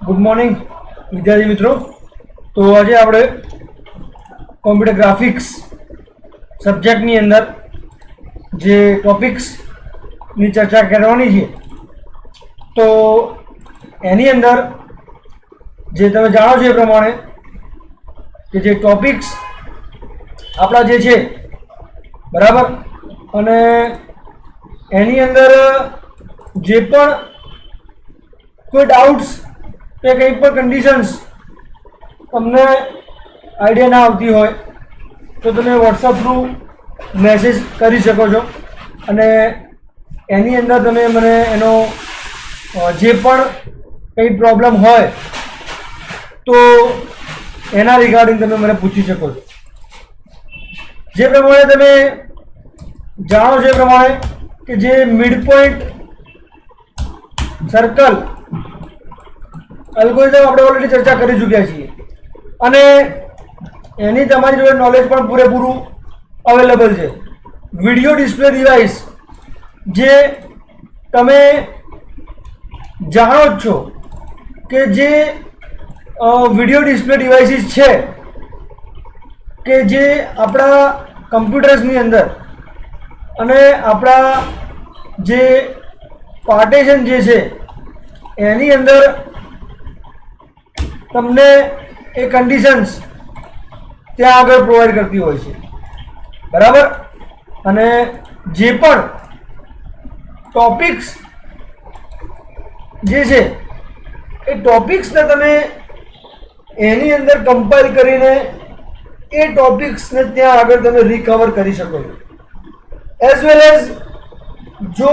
Good morning વિદ્યાર્થી મિત્રો. તો આજે આપણે કોમ્પ્યુટર ગ્રાફિક્સ સબ્જેક્ટની અંદર જે ટોપિક્સની ચર્ચા કરવાની છે, તો એની અંદર જે તમે જાણો છો એ પ્રમાણે કે જે ટોપિક્સ આપણા જે છે બરાબર, અને એની અંદર જે પણ કોઈ ડાઉટ્સ કે કંઈ પણ કન્ડિશન્સ તમને આઈડિયા ના આવતી હોય તો તમે વોટ્સઅપ થ્રુ મેસેજ કરી શકો છો, અને એની અંદર તમે મને એનો જે પણ કંઈ પ્રોબ્લેમ હોય તો એના રિગાર્ડિંગ તમે મને પૂછી શકો છો. જે પ્રમાણે તમે જાણો છો એ પ્રમાણે કે જે મિડ પોઈન્ટ સર્કલ એલ્ગોરિધમ આપણે ઓલરેડી ચર્ચા કરી ચૂક્યા છીએ, અને એની તમારી જોડે નોલેજ પણ પૂરેપૂરું અવેલેબલ છે. વિડીયો ડિસ્પ્લે ડિવાઇસ જે તમે જાણો જ છો કે જે વિડીયો ડિસ્પ્લે ડિવાઇસીસ છે કે જે આપણા કમ્પ્યુટર્સની અંદર અને આપણા જે પાર્ટીશન જે છે એની અંદર તમને એ કન્ડિશન્સ ત્યાં આગળ પ્રોવાઈડ કરતી હોય છે બરાબર. અને જે પણ ટોપિક્સ જે છે એ ટોપિક્સને તમે એની અંદર કમ્પાઇલ કરીને એ ટોપિક્સને ત્યાં આગળ તમે રિકવર કરી શકો છો. એઝ વેલ એઝ જો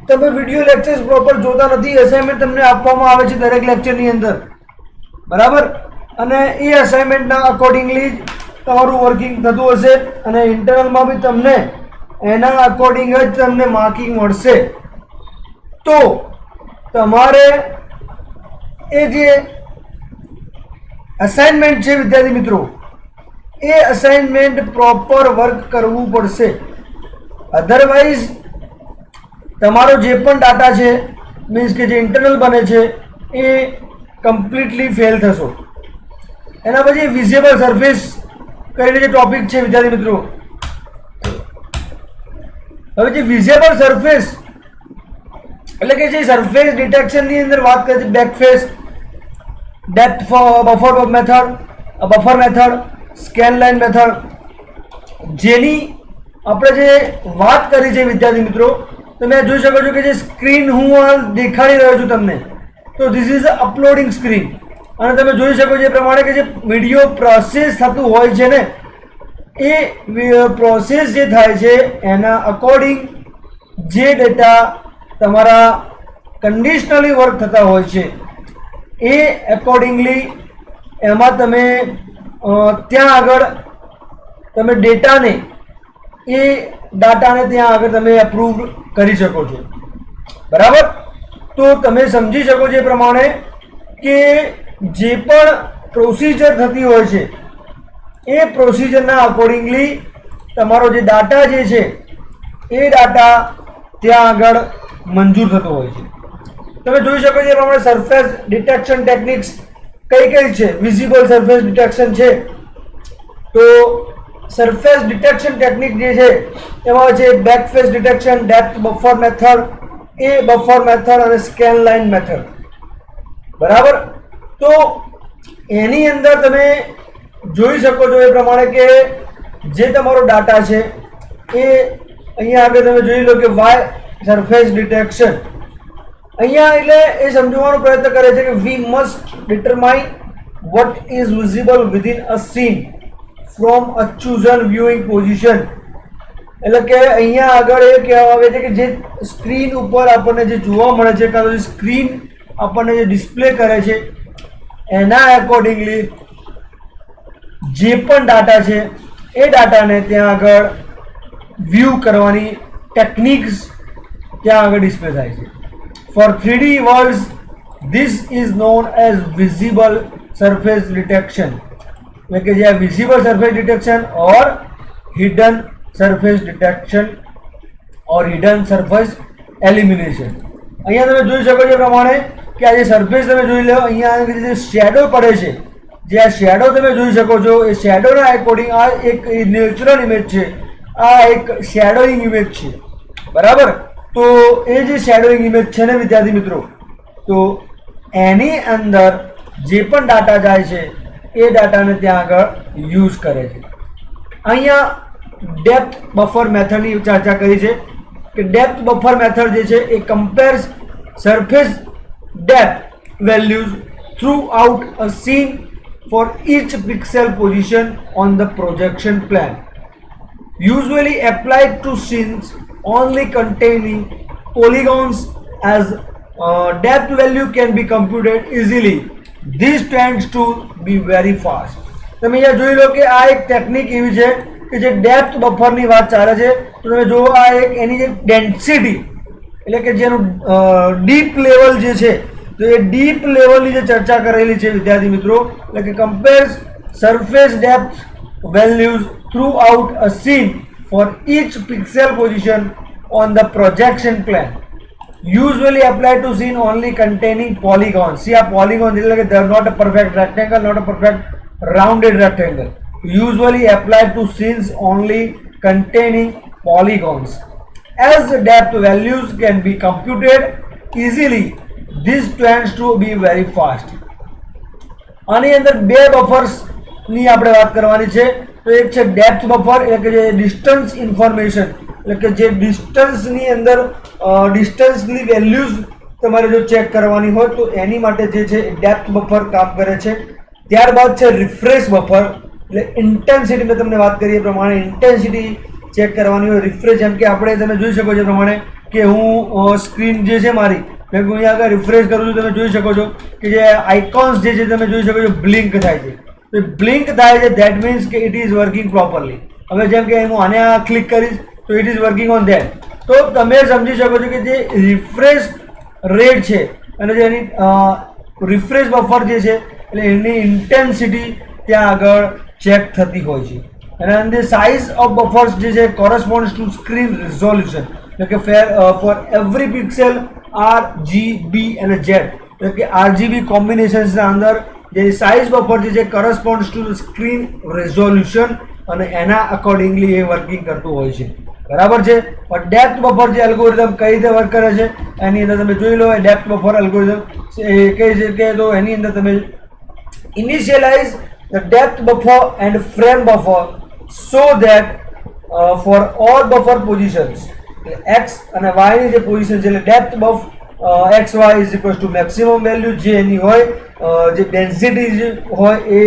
તમે વિડીયો લેક્ચર્સ પ્રોપર જોતા નથી, અસાઇનમેન્ટ તમને આપવામાં આવે છે દરેક લેક્ચરની અંદર બરાબર, અને એ અસાઇનમેન્ટના અકોર્ડિંગલી જ તમારું વર્કિંગ થતું હશે, અને ઇન્ટરનલમાં બી તમને એના અકોર્ડિંગ જ તમને માર્કિંગ મળશે. તો તમારે એ જે અસાઇનમેન્ટ છે વિદ્યાર્થી મિત્રો, એ અસાઇનમેન્ટ પ્રોપર વર્ક કરવું પડશે. અધરવાઇઝ તમારો જે પણ ડાટા છે મીન્સ કે જે ઇન્ટરનલ બને છે એ કમ્પ્લીટલી ફેલ થશો. એના પછી વિઝિબલ સરફેસ કરીને જે ટોપિક છે વિદ્યાર્થી મિત્રો, હવે જે વિઝિબલ સરફેસ એટલે કે જે સરફેસ ડિટેક્શનની અંદર વાત કરીએ છીએ, back face, depth buffer method, scan line method, જેની આપણે જે વાત કરી છે વિદ્યાર્થી મિત્રો, તમે જોઈ શકો છો કે જે સ્ક્રીન હું દેખાડી રહ્યો છું તમને, તો ધીસ ઇઝ અપલોડિંગ સ્ક્રીન, અને તમે જોઈ શકો છો એ પ્રમાણે કે જે વિડીયો પ્રોસેસ થતું હોય છે ને, એ પ્રોસેસ જે થાય છે એના અકોર્ડિંગ જે ડેટા તમારા કન્ડિશનલી વર્ક થતા હોય છે એ એકોર્ડિંગલી એમાં તમે ત્યાં આગળ તમે ડેટાને એ ડાટાને ત્યાં આગળ તમે અપ્રૂવ કરી શકો છો બરાબર. તો તમે સમજી શકો છો એ પ્રમાણે કે જે પણ પ્રોસિજર થતી હોય છે એ પ્રોસિજરના અકોર્ડિંગલી તમારો જે ડાટા જે છે એ ડાટા ત્યાં આગળ મંજૂર થતો હોય છે. તમે જોઈ શકો છો એ પ્રમાણે સરફેસ ડિટેક્શન ટેકનિક્સ કઈ કઈ છે. વિઝિબલ સરફેસ ડિટેક્શન છે, તો સરફેસ ડિટેક્શન ટેકનિક જે છે એમાં છે back face detection, depth buffer method, A buffer method અને સ્કેન લાઇન મેથડ બરાબર. તો એની અંદર તમે જોઈ શકો છો એ પ્રમાણે કે જે તમારો ડાટા છે એ અહીંયા આગળ તમે જોઈ લો કે વાય સરફેસ ડિટેક્શન, અહીંયા એટલે એ સમજવાનો પ્રયત્ન કરે છે કે we must determine what is visible within a scene from a chosen viewing position. એટલે કે અહીંયા આગળ એ કહેવામાં આવે છે કે જે સ્ક્રીન ઉપર આપણને જે જોવા મળે છે, કાં તો જે સ્ક્રીન આપણને જે ડિસ્પ્લે કરે છે એના એકોર્ડિંગલી જે પણ ડાટા છે એ ડાટાને ત્યાં આગળ વ્યૂ કરવાની ટેકનિક્સ ત્યાં આગળ ડિસ્પ્લે થાય છે. For 3D worlds this is known as visible surface detection, એટલે કે જે visible surface detection or hidden surface detection or hidden surface elimination. અહીંયા તમે જોઈ શકો છો પ્રમાણે કે આ જે સરફેસ તમે જોઈ લો, અહીંયા જે શેડો પડે છે, જે આ શેડો તમે જોઈ શકો છો, એ શેડોના એકોર્ડિંગ આ એક નેચરલ ઇમેજ છે, આ એક શેડોઈંગ ઇમેજ છે, બરાબર. તો એ જે શેડોઈંગ ઇમેજ છે ને વિદ્યાર્થી મિત્રો, તો એની અંદર જે પણ ડાટા જાય છે એ ડાટાને ત્યાં આગળ યુઝ કરે છે. અહીંયા ડેપ્થ બફર મેથડની ચર્ચા કરી છે કે ડેપ્થ બફર મેથડ જે છે એ compares surface depth values throughout a scene for each pixel position on the projection plan, usually applied to scenes only containing polygons as depth value can be computed easily. This tends to be very fast. તમે અહીંયા જોઈ લો કે આ એક technique એવી છે કે જે ડેપ્થ બફરની વાત ચાલે છે. તો તમે જુઓ આ એક એની જે ડેન્સિટી એટલે કે જેનું ડીપ લેવલ જે છે, તો એ ડીપ લેવલની જે ચર્ચા કરેલી છે વિદ્યાર્થી મિત્રો, એટલે કે compares surface depth values throughout a scene for each pixel position on the projection plane, usually apply to scene only containing polygon. See આ પોલિગોન એટલે કે not a perfect rectangle, not a perfect rounded rectangle, usually apply to scenes only containing polygons as the depth values can be computed easily. This tends to be very fast. આની અંદર બે buffers ની આપણે વાત કરવાની છે. તો એક છે ડેપ્થ બફર, એટલે કે જે ડિસ્ટન્સ ઇન્ફોર્મેશન, એટલે કે જે ડિસ્ટન્સ ની અંદર ડિસ્ટન્સ ની વેલ્યુઝ તમારે જો ચેક કરવાની હોય તો એની માટે જે છે ડેપ્થ બફર કામ કરે છે. ત્યારબાદ છે રિફ્રેશ બફર, એટલે ઇન્ટેન્સિટી મેં તમને વાત કરી એ પ્રમાણે ઇન્ટેન્સિટી ચેક કરવાની હોય. રિફ્રેશ જેમ કે આપણે તમે જોઈ શકો છો એ પ્રમાણે કે હું સ્ક્રીન જે છે મારી, મેં અહીંયા આગળ રિફ્રેશ કરું છું, તમે જોઈ શકો છો કે જે આઇકોન્સ જે છે તમે જોઈ શકો છો બ્લિંક થાય છે. તો બ્લિંક થાય છે ધેટ મીન્સ કે ઇટ ઇઝ વર્કિંગ પ્રોપરલી. હવે જેમ કે હું આને આ ક્લિક કરીશ તો it is working on that. તો તમે સમજી શકો છો કે જે રિફ્રેશ રેટ છે અને જે એની રિફ્રેશ બફર જે છે એટલે એની ઇન્ટેન્સિટી ત્યાં આગળ ચેક થતી હોય છે. અને the size of buffers જે છે corresponds to screen resolution, એટલે કે for every pixel RGB અને Z, એટલે કે RGB કોમ્બિનેશન્સ ના અંદર જે સાઇઝ બફર જે છે corresponds to screen resolution અને એના અકોર્ડિંગલી એ વર્કિંગ કરતું હોય છે, બરાબર છે. પણ ડેપ્થ બફર જે એલ્ગોરિધમ કઈ રીતે વર્ક કરે છે એની અંદર તમે જોઈ લો. ડેપ્થ બફર એલ્ગોરિધમ એ કઈ છે કે તો એની અંદર તમે initialize the depth buffer and frame buffer so that for all buffer positions x અને y ની જે પોઝિશન છે એટલે depth buff xy is equals to maximum value જે એની હોય, જે ડેન્સિટી જે હોય એ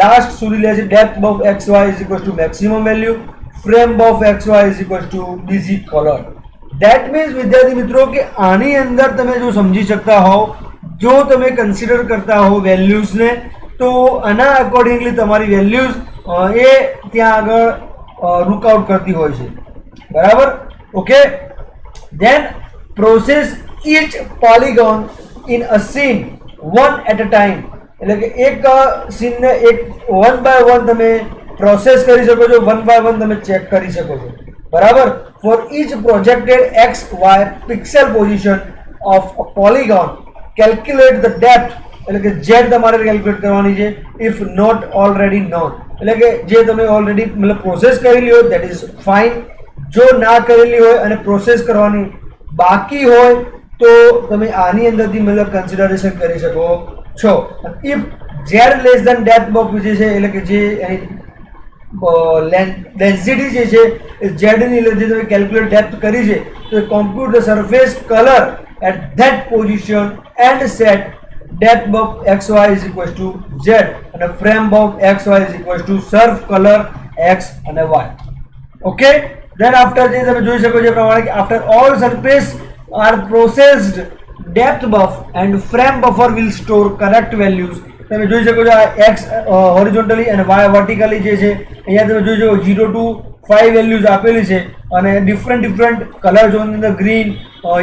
લાસ્ટ સુધી લે છે. Depth buff xy is equals to maximum value, frame buff xy is equals to busy color. that means વિદ્યાર્થી મિત્રો કે આની અંદર તમે જો સમજી શકતા હોવ, જો તમે કન્સિડર કરતા હો વેલ્યુઝને, તો આના અકોર્ડિંગલી તમારી વેલ્યુઝ એ ત્યાં આગળ લુક આઉટ કરતી હોય છે, બરાબર. Okay, then process each polygon in a scene one at a time, એટલે કે એક સીનને એક વન બાય વન તમે પ્રોસેસ કરી શકો છો, વન બાય વન તમે ચેક કરી શકો છો, બરાબર. For each projected x y pixel position of a polygon calculate the depth, એટલે કે z તમારે કેલ્ક્યુલેટ કરવાની છે, if not already known, એટલે કે જે તમે ઓલરેડી મતલબ પ્રોસેસ કરેલી હોય that is fine. જો ના કરેલી હોય અને પ્રોસેસ કરવાની બાકી હોય તો તમે આની અંદરથી મતલબ કન્સિડરેશન કરી શકો છો. if z less than depth buff જે છે એટલે કે જે એની ડેન્સિટી જે છે એ z ની લીધે તમે કેલ્ક્યુલેટ ડેપ્થ કરી છે, તો compute the surface colour at that position and set depth buff xy is equals to z અને frame buff xy is equals to surf color x અને y. okay, then after જે તમે જોઈ શકો છો પ્રમાણે કે after all surface are processed depth buff and frame buffer will store correct values. તમે જોઈ શકો છો આ x horizontally અને y vertically જે છે અહીંયા તમે જોઈ શકો 0 to 5 વેલ્યુઝ આપેલી છે અને ડિફરન્ટ કલર ઝોન અંદર green,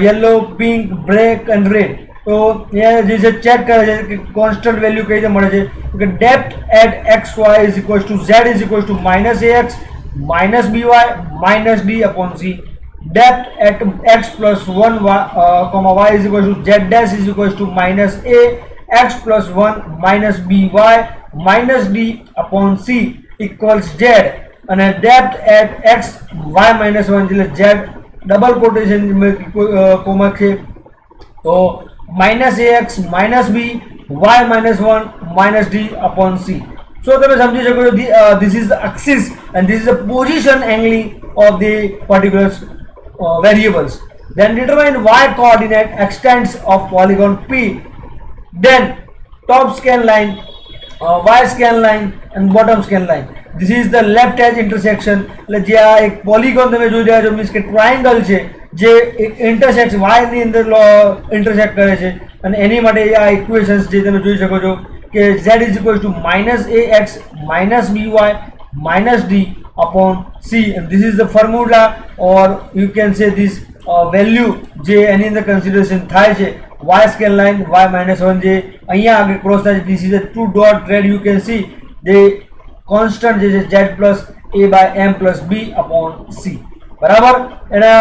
yellow, pink, black and red. તો એ જે છે ચેક કરે છે કે કોન્સ્ટન્ટ વેલ્યુ કઈ રીતે મળે છે કે depth at x y is equals to z is equals to -ax -by -d/c. depth at x plus 1 comma y is equal to z dash is equal to minus a x plus 1 minus by minus d upon c equals z, અને depth at x y minus 1 એટલે z double quotation comma છે, તો minus ax minus b y minus 1 minus d upon c. So તમે સમજી શકો છો this is the axis and this is the position angle of the particular variables. Then determine y coordinate extents of polygon P. Then top scan line, y scan line and bottom scan line. This is the left edge intersection. એટલે જે આ એક polygon તમે જોઈ રહ્યા છો, means કે triangle છે જે એક ઇન્ટરસેક્ટ y ની અંદર ઇન્ટરસેક્ટ કરે છે, અને એની માટે આ ઇક્વેશન્સ જે તમે જોઈ શકો છો કે z is equal to minus ax minus by minus d upon c, and this is the formula or you can say this value જે એની અંદર કન્સિડરેશન થાય છે. y scale line y minus 1 જે અહીંયા આગળ ક્રોસ થાય છે, this is a two dot red you can see the constant જે છે z plus a by m plus b upon c. બરાબર, એના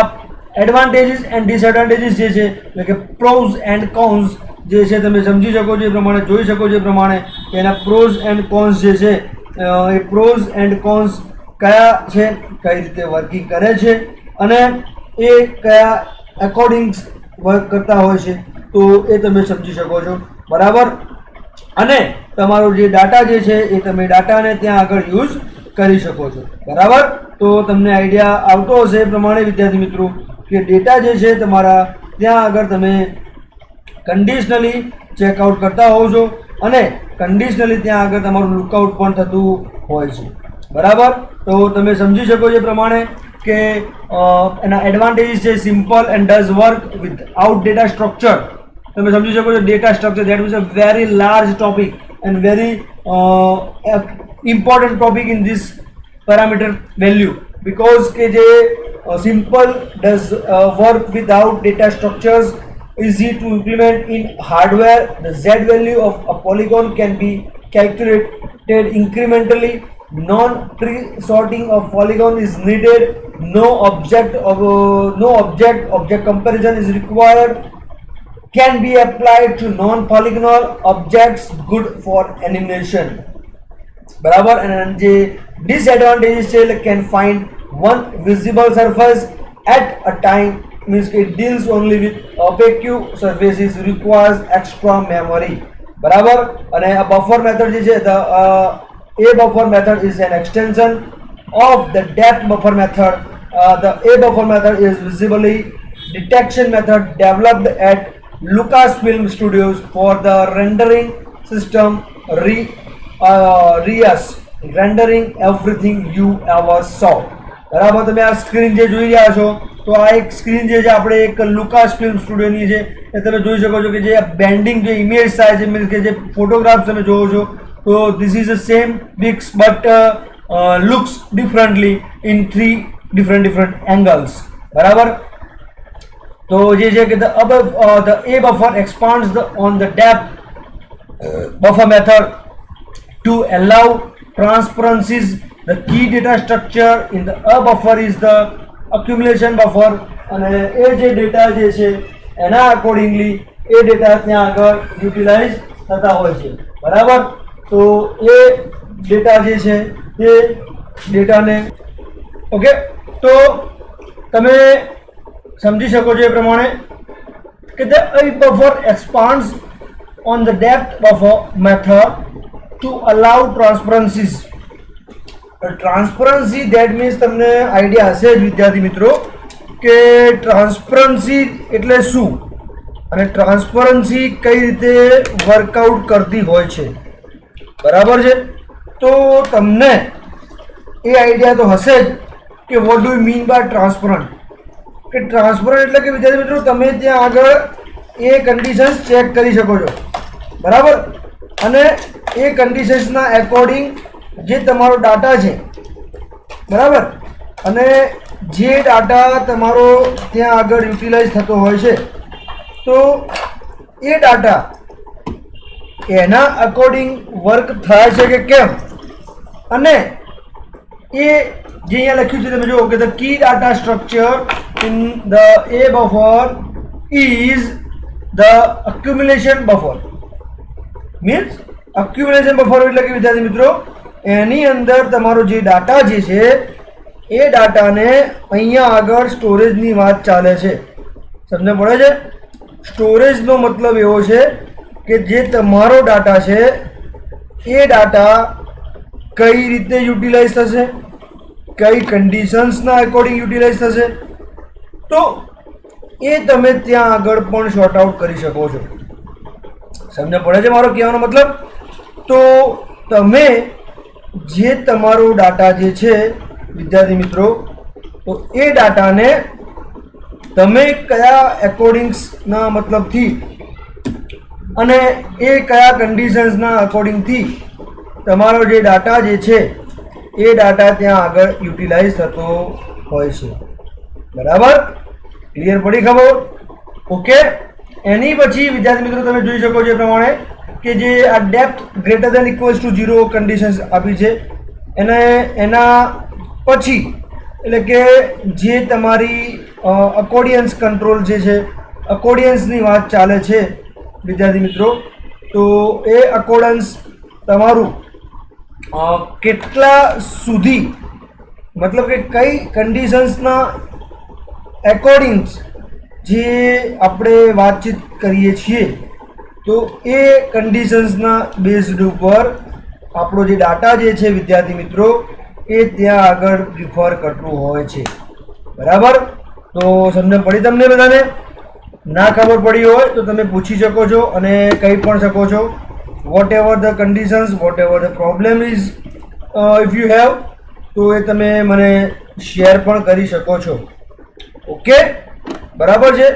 એડવાન્ટેજીસ એન્ડ ડિસએડવાન્ટેજીસ જે છે એટલે કે પ્રોઝ એન્ડ કોન્સ જે છે તમે સમજી શકો છો એ પ્રમાણે, જોઈ શકો છો એ પ્રમાણે કે એના પ્રોઝ એન્ડ કોન્સ જે છે એ પ્રોઝ એન્ડ કોન્સ કયા છે, કઈ રીતે વર્કિંગ કરે છે અને એ કયા અકોર્ડિંગ વર્ક કરતા હોય છે, તો એ તમે સમજી શકો છો. બરાબર, અને તમારો જે ડાટા જે છે એ તમે ડાટાને ત્યાં આગળ યુઝ કરી શકો છો. બરાબર, તો તમને આઈડિયા આવતો હશે એ પ્રમાણે વિદ્યાર્થી મિત્રો કે ડેટા જે છે તમારા ત્યાં આગળ તમે કન્ડિશનલી ચેકઆઉટ કરતા હોવ છો અને કન્ડિશનલી ત્યાં આગળ તમારું લુકઆઉટ પણ થતું હોય છે. બરાબર, તો તમે સમજી શકો છો એ પ્રમાણે કે એના એડવાન્ટેજીસ છે simple and does work without data structure. તમે સમજી શકો છો data structure that is a very large topic and very important topic in this parameter value, because કે જે simple does work without data structures, easy to implement in hardware. The z value of a polygon can be calculated incrementally. Non-tree sorting of polygon is needed. No object comparison is required. Can be applied to non-polygonal objects. Good for animation. બરાબર, અને જે disadvantages છે can find one visible surface at a time, means it deals only with opaque surfaces, requires extra memory. બરાબર, અને આ buffer method જે છે the a buffer method is an extension of the depth buffer method. The a buffer method is visibly detection method developed at Lucasfilm Studios for the rendering system RIAS, rendering everything you ever saw. બરાબર, તમે આ screen જે જોઈ રહ્યા છો તો આ એક સ્ક્રીન જે છે આપણે એક લુકાસ ફિલ્મ સ્ટુડિયોની છે, એ તમે જોઈ શકો છો કે જે બેન્ડિંગ જે ઇમેજ થાય છે, મીન્સ કે જે ફોટોગ્રાફ્સ તમે જોવો છો, તો this is the same pics but looks differently in 3 different angles. બરાબર, તો જે છે કે the a buffer expands on the depth buffer method to allow transparencies. The key data structure in the a buffer is the accumulation buffer, અને એ જે data જે છે એના અકોર્ડિંગલી એ ડેટા ત્યાં આગળ યુટિલાઇઝ થતા હોય છે. બરાબર, તો એ ડેટા જે છે એ ડેટાને ઓકે, તો તમે સમજી શકો છો એ પ્રમાણે કે the a buffer expands on the depth buffer method to allow transparencies. Transparency that means તમને આઈડિયા હશે જ વિદ્યાર્થી મિત્રો કે ટ્રાન્સપરન્સી એટલે શું અને ટ્રાન્સપરન્સી કઈ રીતે વર્કઆઉટ કરતી હોય છે. બરાબર છે, તો તમને એ આઈડિયા તો હશે જ કે what do you mean by transparent, કે ટ્રાન્સપરન્ટ એટલે કે વિદ્યાર્થી મિત્રો તમે ત્યાં આગળ એ કન્ડિશન્સ ચેક કરી શકો છો. બરાબર, અને એ કન્ડિશન્સના એકોર્ડિંગ જે તમારો ડાટા છે, બરાબર, અને જે ડાટા તમારો ત્યાં આગળ યુટિલાઇઝ થતો હોય છે, તો એ ડાટા એના અકોર્ડિંગ વર્ક થાય છે કે કેમ, અને એ જે અહીંયા લખ્યું છે તમે જુઓ કે the key data structure in the A buffer is the accumulation buffer. Means accumulation buffer એટલે કે વિદ્યાર્થી મિત્રો એની અંદર તમારો જે ડાટા જે છે એ ડાટાને અહીંયા આગળ સ્ટોરેજની વાત ચાલે છે. સમજ પડે છે? સ્ટોરેજનો મતલબ એવો છે કે જે તમારો ડાટા છે એ ડાટા કઈ રીતે યુટિલાઇઝ થશે, કઈ કન્ડિશન્સના એકોર્ડિંગ યુટિલાઇઝ થશે, તો એ તમે ત્યાં આગળ પણ શોર્ટ આઉટ કરી શકો છો. સમજ પડે છે મારો કહેવાનો મતલબ? તો તમે જે તમારો ડાટા જે છે વિદ્યાર્થી મિત્રો, તો એ ડાટાને તમે કયા એકોર્ડિંગ્સના મતલબથી અને એ કયા કન્ડિશન્સના અકોર્ડિંગથી તમારો જે ડાટા જે છે એ ડાટા ત્યાં આગળ યુટિલાઇઝ થતો હોય છે. બરાબર? ક્લિયર પડી ખબર? ઓકે. એની પછી વિદ્યાર્થી મિત્રો તમે જોઈ શકો છો એ પ્રમાણે કે જે આ depth greater than equals to 0 conditions આપી છે એને એના પછી એટલે કે જે તમારી અકોર્ડિયન્સ કંટ્રોલ જે છે, અકોર્ડિયન્સની વાત ચાલે છે વિદ્યાર્થી મિત્રો, તો એ અકોર્ડન્સ તમારું કેટલા સુધી મતલબ કે કઈ કન્ડિશન્સના એકોર્ડિંગ્સ જે આપણે વાતચીત કરીએ છીએ તો એ કન્ડિશન્સના બેઝડ ઉપર આપણો જે ડાટા જે છે વિદ્યાર્થી મિત્રો એ ત્યાં આગળ પ્રિફર કરતું હોય છે. બરાબર? તો સમજણ પડી તમને બધાને? ના ખબર પડી હોય તો તમે પૂછી શકો છો અને કહી પણ શકો છો. Whatever the conditions, whatever the problem is if you have, તો એ તમે મને શેર પણ કરી શકો છો. ઓકે, બરાબર છે.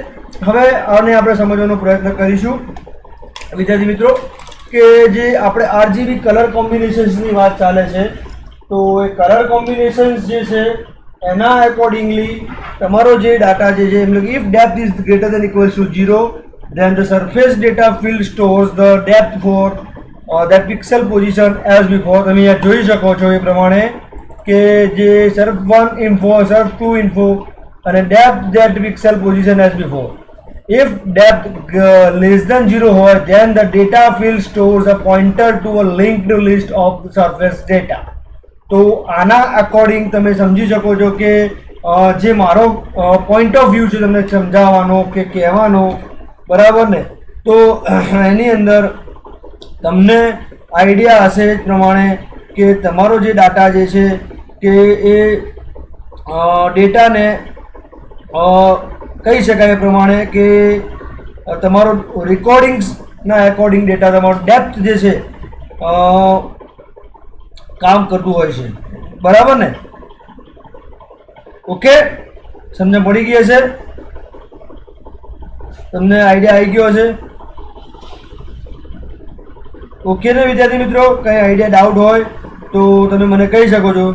હવે આને આપણે સમજવાનો પ્રયત્ન કરીશું વિદ્યાર્થી મિત્રો કે જે આપણે આરજીબી કલર કોમ્બિનેશન્સની વાત ચાલે છે, તો એ કલર કોમ્બિનેશન્સ જે છે એના એકોર્ડિંગલી તમારો જે ડાટા જે છે એટલે કે if depth is greater than equals to 0 then the surface data field stores the depth for that pixel position as before. તમે અહીંયા જોઈ શકો છો એ પ્રમાણે કે જે surf1 info, surf2 info અને depth that pixel position as before. If depth less than 0 હોય then the data field stores a pointer to a linked list of the surface data. તો આના અકોર્ડિંગ તમે સમજી શકો છો કે જે મારો પોઈન્ટ ઓફ વ્યૂ છે તમને સમજાવવાનો કે કહેવાનો, બરાબર ને? તો એની અંદર તમને આઈડિયા હશે એ પ્રમાણે કે તમારો જે ડાટા જે છે કે એ ડેટાને કહી શકાય એ પ્રમાણે કે તમારો રેકોર્ડિંગ્સના એકોર્ડિંગ ડેટા તમારો ડેપ્થ જે છે કામ કરતું હોય છે. બરાબર ને? ઓકે, સમજ પડી ગઈ હશે? તમને આઈડિયા આવી ગયો હશે? ઓકે ને વિદ્યાર્થી મિત્રો? કંઈ આઈડિયા ડાઉટ હોય તો તમે મને કહી શકો છો.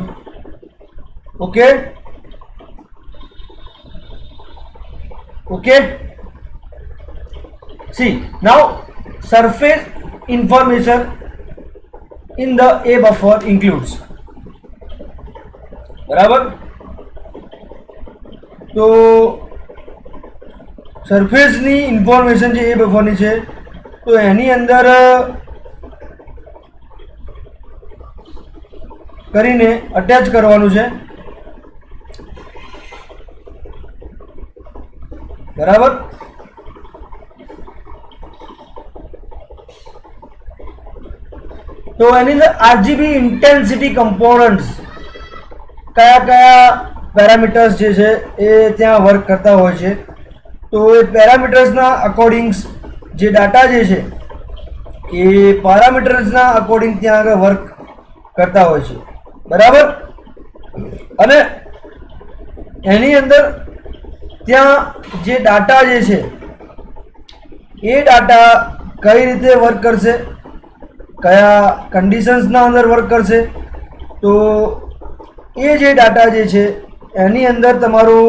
Okay okay. See now surface information in the A buffer includes. બરાબર? તો સરફેસની ઇન્ફોર્મેશન જે એ બફરની છે તો એની અંદર કરીને અટેચ કરવાનું છે. બરાબર? તો એની અંદર આરજીબી ઇન્ટેન્સિટી કમ્પોનન્ટ્સ કયા કયા પેરામીટર્સ જે છે એ ત્યાં વર્ક કરતા હોય છે. તો એ પેરામીટર્સના અકોર્ડિંગ્સ જે ડાટા જે છે એ પેરામીટર્સના અકોર્ડિંગ ત્યાં આગળ વર્ક કરતા હોય છે. બરાબર? અને એની અંદર ત્યાં જે ડાટા જે છે એ ડાટા કઈ રીતે વર્ક કરશે, કયા કન્ડિશન્સના અંદર વર્ક કરશે, તો એ જે ડાટા જે છે એની અંદર તમારું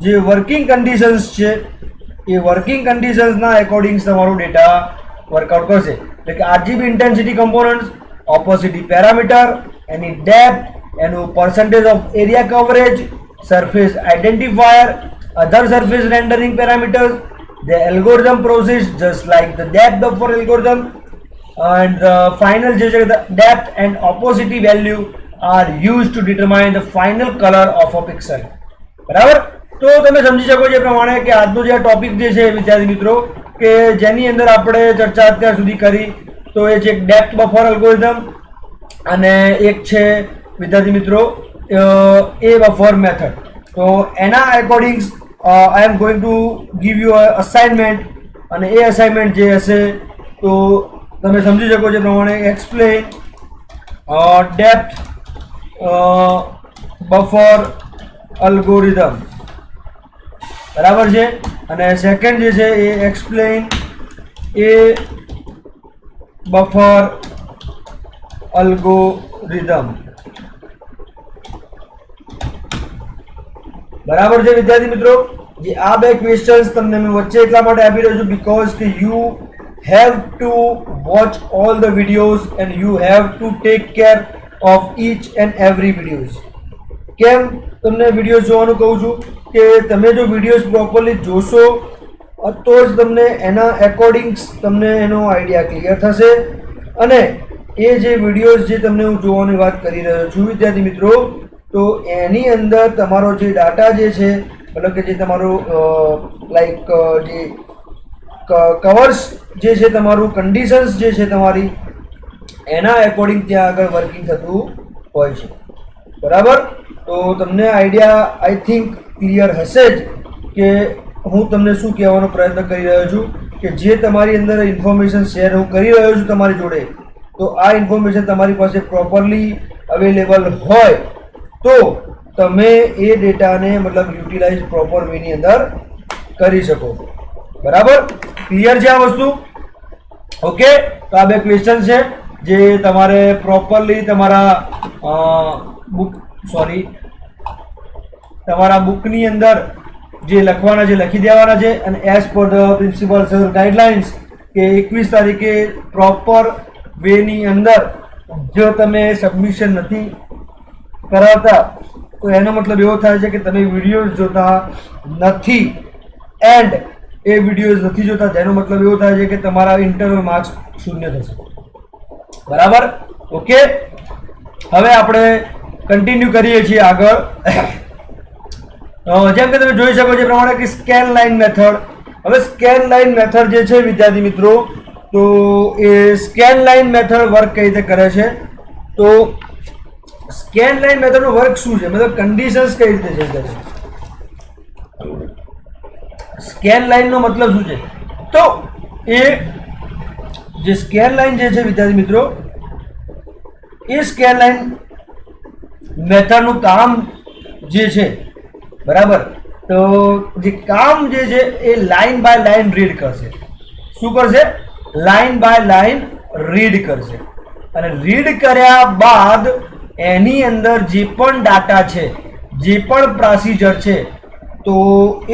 જે વર્કિંગ કન્ડિશન્સ છે એ વર્કિંગ કન્ડિશન્સના એકોર્ડિંગ તમારું ડેટા વર્કઆઉટ કરશે. એટલે કે આરજીબી ઇન્ટેન્સિટી કમ્પોનન્ટ્સ, ઓપોસિટી પેરામીટર, એની ડેપ્થ, એનું percentage of area coverage, surface identifier, other surface rendering parameters. The algorithm process just like the depth buffer algorithm, and the final જે છે the depth and opacity value are used to determine the final color of a pixel. બરાબર, તો તમે સમજી શકો છો એ પ્રમાણે કે આજનો જે ટોપિક જે છે વિદ્યાર્થી મિત્રો કે જેની અંદર આપણે ચર્ચા અત્યાર સુધી કરી તો એ છે ડેપ્થ બફર એલ્ગોરિધમ અને એક છે વિદ્યાર્થી મિત્રો એ બફર મેથડ. તો એના according I am going to give you assignment અને એ અસાઇનમેન્ટ જે હશે તો તમે સમજી શકો છો પ્રમાણે એક્સપ્લેન ડેપ્થ બફર અલ્ગોરિધમ, બરાબર છે. અને સેકન્ડ જે છે એ એક્સપ્લેન એ બફર અલ્ગોરિધમ, બરાબર છે વિદ્યાર્થી મિત્રો. જે આ બે ક્વેશ્ચન્સ તમને મેં વચ્ચે એટલા માટે આપી રહ્યો છું બીકોઝ કે you have to watch all the videos and you have to take care of each and every videos. કેમ તમને વિડીયો જોવાનું કહું છું કે તમે જો વિડીયોઝ પ્રોપરલી જોશો તો જ તમને એના એકોર્ડિંગ્સ તમને એનો આઈડિયા ક્લિયર થશે. અને એ જે વિડીયોઝ જે તમને હું જોવાની વાત કરી રહ્યો છું વિદ્યાર્થી મિત્રો તો એની અંદર તમારો જે ડાટા જે છે મતલબ કે જે તમારું લાઈક જે કવર્સ જે છે તમારું કન્ડિશન્સ જે છે તમારી એના એકોર્ડિંગ ત્યાં આગળ વર્કિંગ થતું હોય છે. બરાબર, તો તમને આઈડિયા આઈ થિંક ક્લિયર હશે જ કે હું તમને શું કહેવાનો પ્રયત્ન કરી રહ્યો છું કે જે તમારી અંદર ઇન્ફોર્મેશન શેર હું કરી રહ્યો છું તમારી જોડે તો આ ઇન્ફોર્મેશન તમારી પાસે પ્રોપરલી અવેલેબલ હોય તો તમે એ ડેટાને મતલબ યુટિલાઇઝ પ્રોપર વેની અંદર કરી શકો. બરાબર, ક્લિયર છે આ વસ્તુ? ઓકે, તો આ બે ક્વેશ્ચન છે જે તમારે પ્રોપરલી તમારા તમારા બુકની અંદર જે લખવાના છે લખી દેવાના છે અને as per the principal sir guidelines કે 21 તારીખે પ્રોપર વેની અંદર જો તમે સબમિશન નથી કરાવતા તો એનો મતલબ એવો થાય છે કે તમે વિડીયોઝ જોતા નથી એન્ડ એ વિડીયોઝ નથી જોતા જેનો મતલબ એવો થાય છે કે તમારા ઇન્ટરનલ માર્ક્સ 0 થશે. બરાબર, ઓકે. હવે આપણે કન્ટિન્યુ કરીએ છીએ આગળ. જેમ કે તમે જોઈ શકો છો એ પ્રમાણે કે સ્કેન લાઇન મેથડ. હવે સ્કેન લાઇન મેથડ જે છે વિદ્યાર્થી મિત્રો તો એ સ્કેન લાઇન મેથડ વર્ક કઈ રીતે કરે છે તો સ્કેન લાઇન મેથડનું વર્ક શું છે મતલબ કન્ડિશન્સ કઈ રીતે ચેન્જ કરે છે. સ્કેન લાઇનનો મતલબ શું છે તો એ જે સ્કેન લાઇન જે છે વિદ્યાર્થી મિત્રો એ સ્કેન લાઇન મેથડનું કામ જે છે બરાબર તો જે કામ જે છે એ લાઇન બાય લાઇન રીડ કરશે. શું કરશે? લાઇન બાય લાઇન રીડ કરશે અને રીડ કર્યા બાદ એની અંદર જે પણ ડાટા છે જે પણ પ્રોસિજર છે તો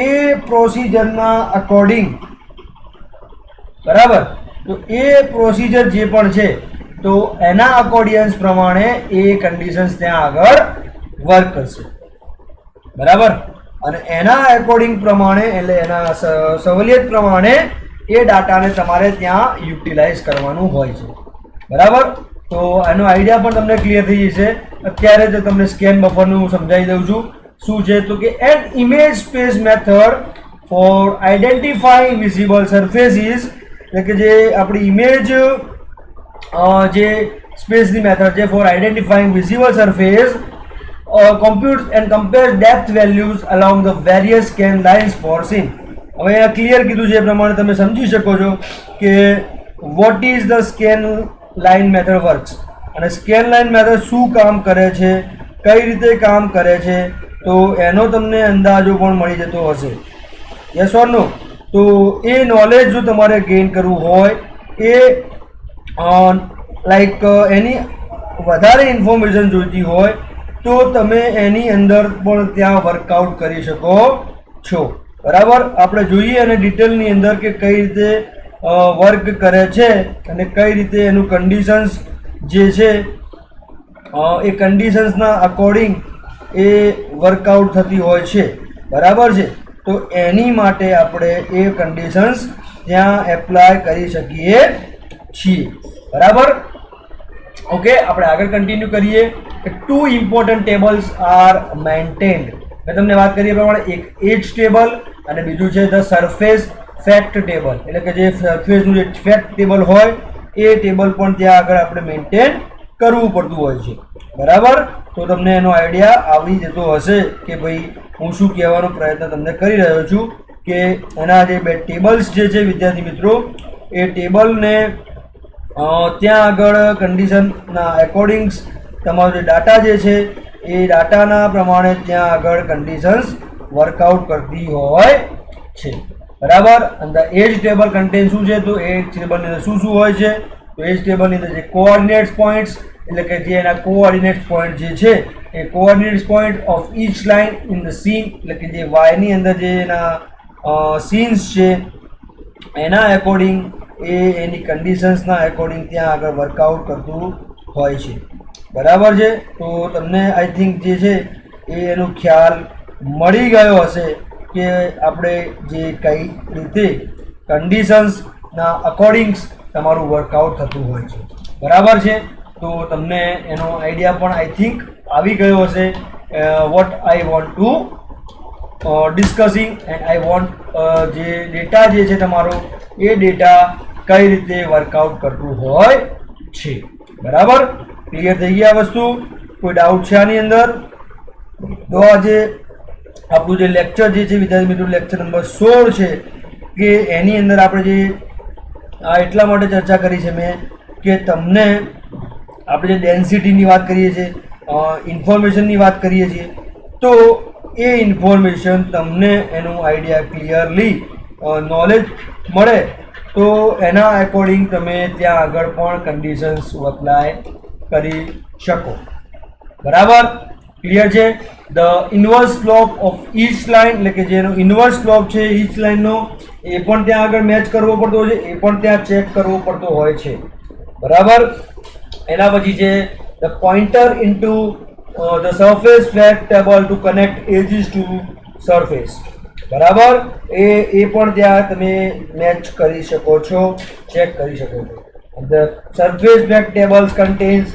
એ પ્રોસિજરના અકોર્ડિંગ બરાબર તો એ પ્રોસિજર જે પણ છે તો એના અકોર્ડિયન્સ પ્રમાણે એ કન્ડિશન્સ ત્યાં આગળ વર્ક કરશે. બરાબર, અને એના એકોર્ડિંગ પ્રમાણે એટલે એના સવલિયત પ્રમાણે એ ડાટાને તમારે ત્યાં યુટિલાઇઝ કરવાનું હોય છે. બરાબર, તો એનો આઈડિયા પણ તમને ક્લિયર થઈ જશે. અત્યારે તો તમને સ્કેન બફરનું હું સમજાવી દઉં છું શું છે તો કે an image space method for identifying visible surfaces એટલે કે જે આપણી ઇમેજ જે સ્પેસની મેથડ છે for identifying visible surface computes and compares depth values along the various scan lines for scene. હવે આ ક્લિયર કીધું છે એ પ્રમાણે તમે સમજી શકો છો કે what is the scan line method works અને સ્કેન લાઇન મેથડ શું કામ કરે છે કઈ રીતે કામ કરે છે તો એનો તમને અંદાજો પણ મળી જતો હશે. યસ ઓર નો? તો એ નોલેજ જો તમારે ગેઇન કરવું હોય એ લાઈક એની વધારે ઇન્ફોર્મેશન જોઈતી હોય તો તમે એની અંદર પણ ત્યાં વર્કઆઉટ કરી શકો છો. બરાબર, આપણે જોઈએ અને ડિટેલની અંદર કે કઈ રીતે વર્ક કરે છે અને કઈ રીતે એનું કન્ડિશન્સ જે છે એ કન્ડિશન્સના અકોર્ડિંગ એ વર્કઆઉટ થતી હોય છે, બરાબર છે. તો એની માટે આપણે એ કન્ડિશન્સ ત્યાં એપ્લાય કરી શકીએ છીએ, બરાબર. ઓકે, આપણે આગળ કન્ટિન્યુ કરીએ કે 2 ઇમ્પોર્ટન્ટ ટેબલ્સ આર મેન્ટેન્ડ. મેં તમને વાત કરી એ પ્રમાણે એક એજ ટેબલ અને બીજું છે ધ સરફેસ ફેક્ટ ટેબલ, એટલે કે જે સરફેસનું જે ફેક્ટ ટેબલ હોય એ ટેબલ પણ ત્યાં આગળ આપણે મેન્ટેન કરવું પડતું હોય છે, બરાબર. તો તમને એનો આઈડિયા આવી જતો હશે કે ભાઈ હું શું કહેવાનો પ્રયત્ન તમને કરી રહ્યો છું કે એના જે બે ટેબલ્સ જે છે વિદ્યાર્થી મિત્રો, એ ટેબલને ત્યાં આગળ કન્ડિશનના એકોર્ડિંગ્સ તમારો જે ડાટા જે છે એ ડાટાના પ્રમાણે ત્યાં આગળ કન્ડિશન્સ વર્કઆઉટ કરતી હોય છે, બરાબર. અને એજ ટેબલ કન્ટેન શું છે, તો એજ ટેબલની અંદર શું શું હોય છે, તો એજ ટેબલની અંદર જે કોઓર્ડિનેટ્સ પોઈન્ટ્સ, એટલે કે જે એના કોઓર્ડિનેટ્સ પોઈન્ટ જે છે એ coordinates point of each line in the scene, એટલે કે જે વાયની અંદર જે એના સીન્સ છે એના એકોર્ડિંગ એ એની કન્ડિશન્સના એકોર્ડિંગ ત્યાં આગળ વર્કઆઉટ કરતું હોય છે, બરાબર છે. તો તમને આઈ થિંક જે છે એ એનો ખ્યાલ મળી ગયો હશે કે આપણે જે કઈ રીતે કન્ડિશન્સના અકોર્ડિંગ્સ તમારું વર્કઆઉટ થતું હોય છે, બરાબર છે. તો તમને એનો આઈડિયા પણ આઈ થિંક આવી ગયો હશે. What I want to discussing and I want જે ડેટા જે છે તમારો એ ડેટા કઈ રીતે વર્કઆઉટ કરતું હોય છે, બરાબર. ક્લિયર થઈ ગઈ આ વસ્તુ? કોઈ ડાઉટ છે આની અંદર? તો આજે આપણું જે લેક્ચર જે છે વિદ્યાર્થી મિત્રો, લેક્ચર નંબર 16 છે, કે એની અંદર આપણે જે એટલા માટે ચર્ચા કરી છે મેં કે તમને આપણે જે ડેન્સિટીની વાત કરીએ છીએ, ઇન્ફોર્મેશનની વાત કરીએ છીએ, તો એ ઇન્ફોર્મેશન તમને એનું આઈડિયા ક્લિયરલી નોલેજ મળે તો એના એકોર્ડિંગ તમે ત્યાં આગળ પણ કન્ડિશન્સ અપ્લાય કરી શકો, બરાબર. ક્લિયર છે? The inverse slope of each line, એટલે કે જેનો ઇન્વર્સ સ્લોપ છે ઈચ લાઇનનો એ પણ ત્યાં આગળ મેચ કરવો પડતો હોય છે, એ પણ ત્યાં ચેક કરવો પડતો હોય છે, બરાબર. એના પછી છે the pointer into the surface flat table to connect edges to surface, બરાબર. એ પણ ત્યાં તમે મેચ કરી શકો છો, ચેક કરી શકો છો. The surface flat tables contains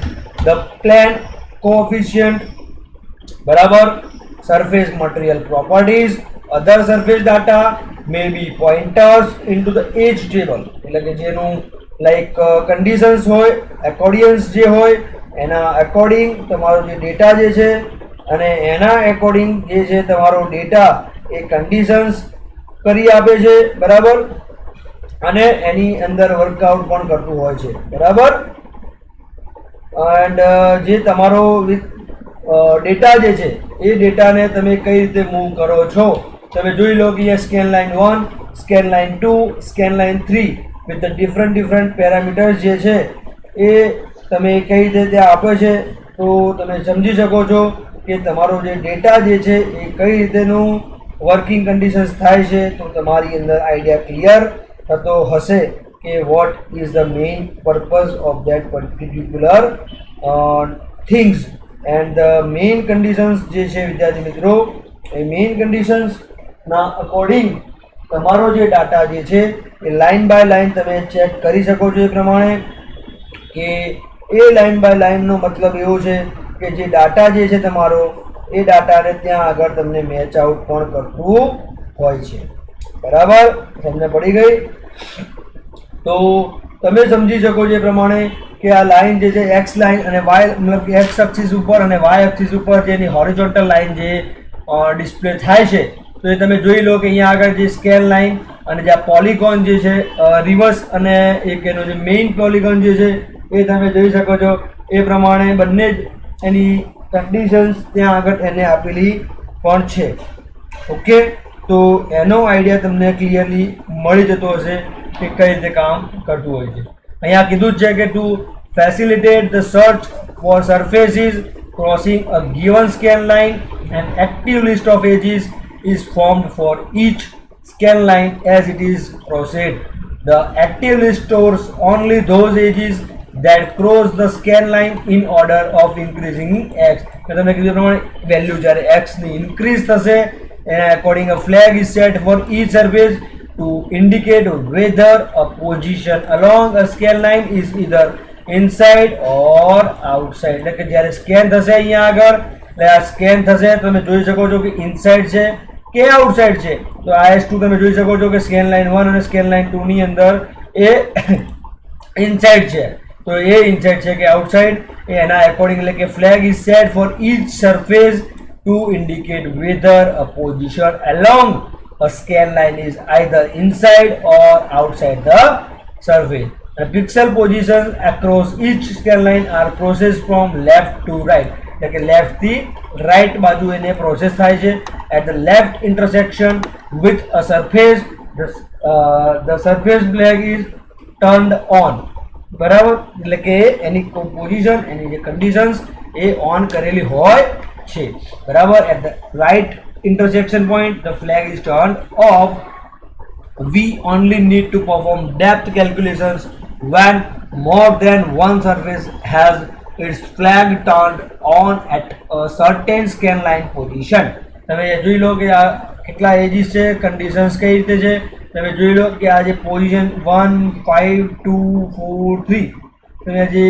the plane coefficient, બરાબર. Surface material properties, other surface data may be pointers into the edge table, એટલે કે જેનું લાઈક કન્ડિશન્સ હોય, એકોર્ડિયન્સ જે હોય એના એકોર્ડિંગ તમારો જે ડેટા જે છે અને એના એકોર્ડિંગ જે છે તમારો ડેટા એ કન્ડિશન્સ કરી આપે છે, બરાબર. અને એની અંદર વર્કઆઉટ પણ કરતું હોય છે, બરાબર. એન્ડ જે તમારો ડેટા જે છે એ ડેટાને તમે કઈ રીતે મૂવ કરો છો, તમે જોઈ લો કે અહીંયા scan line 1, scan line 2, scan line 3 with the different parameters જે છે એ તમે કઈ રીતે ત્યાં આપે છે, તો તમે સમજી શકો છો કે તમારો જે ડેટા જે છે એ કઈ રીતેનું વર્કિંગ કન્ડિશન્સ થાય છે. તો તમારી અંદર આઈડિયા ક્લિયર થતો હશે કે what is the main purpose of that particular things and the main conditions જે છે વિદ્યાર્થી મિત્રો, એ મેઇન કન્ડિશન્સના અકોર્ડિંગ તમારો જે ડાટા જે છે એ લાઇન બાય લાઇન તમે ચેક કરી શકો છો. એ પ્રમાણે કે એ લાઇન બાય લાઇનનો મતલબ એવો છે કે જે ડાટા જે છે તમારો એ ડાટાને ત્યાં આગળ તમને મેચ આઉટ પણ કરતું હોય છે, બરાબર. તમને પડી ગઈ? તો તમે સમજી શકો છો એ પ્રમાણે કે આ લાઇન જે છે એક્સ લાઇન અને વાય, મતલબ કે એક્સ એક્સિસ ઉપર અને વાય એક્સિસ ઉપર જેની હોરિઝોન્ટલ લાઇન જે ડિસ્પ્લે થાય છે, તો એ તમે જોઈ લો કે અહીંયા આગળ જે સ્કેલ લાઇન અને જે આ પોલિગોન જે છે રિવર્સ અને એક એનો જે મેઇન પોલિગોન જે છે એ તમે જોઈ શકો છો. એ પ્રમાણે બંને જ એની કન્ડિશન્સ ત્યાં આગળ એને આપેલી પણ છે, ઓકે. તો એનો આઈડિયા તમને ક્લિયરલી મળી જતો હશે કે કઈ રીતે કામ કરતું હોય છે. અહીંયા કીધું જ છે કે to facilitate the search for surfaces crossing a given scan line, an active list of edges is formed for each scan line as it is proceed. The active list stores only those edges that cross the scan line in order of increasing x. મેં તમને કીધું પ્રમાણે value જ્યારે x ની increase થશે એના according a flag is set for each surface to indicate whether a position along a scan line is either inside or outside. એટલે કે જ્યારે સ્કેન થશે અહીંયા આગળ એટલે આ સ્કેન થશે તમે જોઈ શકો છો કે ઇનસાઇડ છે કે આઉટસાઇડ છે. તો IS2 તમે જોઈ શકો છો કે સ્કેન લાઇન 1 અને સ્કેન લાઇન 2 ની અંદર એ ઇનસાઇડ છે. તો એ ઇનસાઇડ છે કે આઉટસાઇડ એના અકોર્ડિંગ એટલે કે flag is set for each surface to indicate whether a position along a scan line is either inside or outside the surface. The pixel positions across each scan line are processed from left to right. એટલે કે left થી right બાજુ એને process થાય છે. At the left intersection with a surface, the surface flag is turned on. બરાબર, એટલે કે એની પોઝિશન એની જે કન્ડિશન્સ એ ઓન કરેલી હોય છે. બરાબર. At the right intersection point the flag is turned off. We only need to perform depth calculations when more than one surface has its flag turned on at a certain scan line position. તમે જોઈ લો કે આ કેટલા edges છે, conditions કઈ રીતે છે. તમે જોઈ લો કે આ જે પોઝિશન 1 5 2 4 3 તમે જે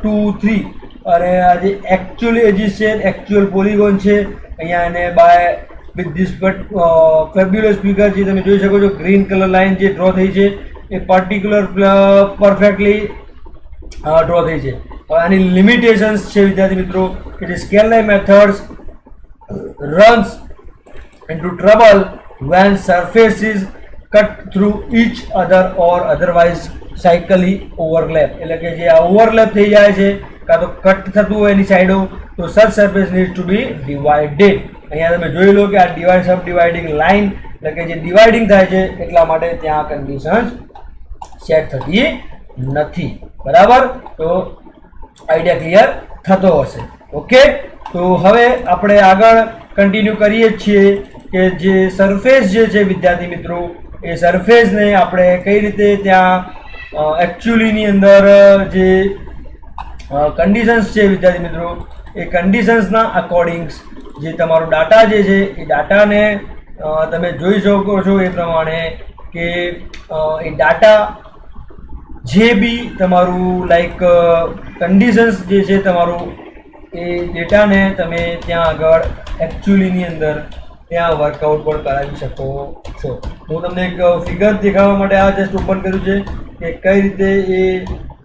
2 3 અને આ જે એકચ્યુઅલ એજીસ છે, એકચ્યુઅલ પોલિગોન છે અહીંયા એને by with this fabulous figure જે તમે જોઈ શકો છો ગ્રીન કલર લાઇન જે ડ્રો થઈ છે એ પર્ટિક્યુલર પરફેક્ટલી ડ્રો થઈ છે. આની લિમિટેશન્સ છે વિદ્યાર્થી મિત્રો કે જે scale line methods runs into trouble when surfaces cut through each other or otherwise cyclically overlap. એટલે કે જે આ ઓવરલેપ થઈ જાય છે કાં તો કટ થતું હોય એની સાઈડો તો such surface needs to be divided. અહીંયા તમે જોઈ લો કે આ ડિવાઇડ સબ ડિવાઇડિંગ લાઇન એટલે કે જે ડિવાઇડિંગ થાય છે એટલા માટે ત્યાં કન્ડિશન્સ સેટ થતી નથી. બરાબર, તો આઈડિયા ક્લિયર થતો હશે. ઓકે, તો હવે આપણે આગળ કન્ટિન્યુ કરીએ છીએ કે જે સરફેસ જે છે વિદ્યાર્થી મિત્રો એ સરફેસને આપણે કઈ રીતે ત્યાં એકચ્યુઅલીની અંદર જે કન્ડિશન્સ છે વિદ્યાર્થી મિત્રો એ કન્ડિશન્સના અકોર્ડિંગ્સ જે તમારો ડાટા જે છે એ ડાટાને તમે જોઈ શકો છો એ પ્રમાણે કે એ ડાટા જે બી તમારું લાઈક કન્ડિશન્સ જે છે તમારું એ ડેટાને તમે ત્યાં આગળ એકચ્યુઅલીની અંદર ત્યાં વર્કઆઉટ પણ કરાવી શકો છો. હું તમને એક ફિગર દેખાડવા માટે આ જસ્ટ ઓપન કર્યું છે કે કઈ રીતે એ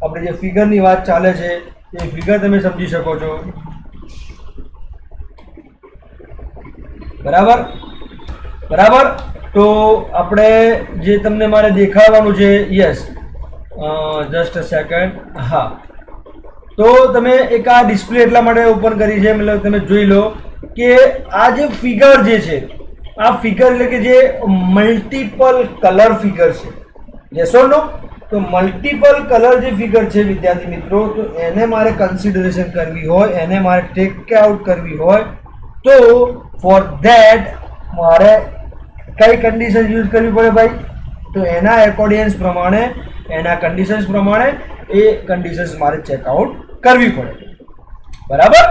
આપણે જે ફિગરની વાત ચાલે છે એ ફિગર તમે સમજી શકો છો. બરાબર બરાબર, તો આપણે જે તમને મારે દેખાડવાનું છે, યસ જસ્ટ અ સેકન્ડ. હા, તો તમે એક આ ડિસ્પ્લે એટલા માટે ઓપન કરી છે મતલબ તમે જોઈ લો કે આ જે ફિગર જે છે આ ફિગર એટલે કે જે મલ્ટિપલ કલર ફિગર છે. યસ ઓર નો? તો મલ્ટિપલ કલર જે ફિગર છે વિદ્યાર્થી મિત્રો તો એને મારે કન્સિડરેશન કરવી હોય, એને મારે ટેક આઉટ કરવી હોય તો ફોર ધેટ મારે કઈ કન્ડિશન યુઝ કરવી પડે ભાઈ? તો એના એકોર્ડિયન્સ પ્રમાણે એના કન્ડિશન્સ પ્રમાણે એ કન્ડિશન્સ મારે ચેકઆઉટ કરવી પડે. બરાબર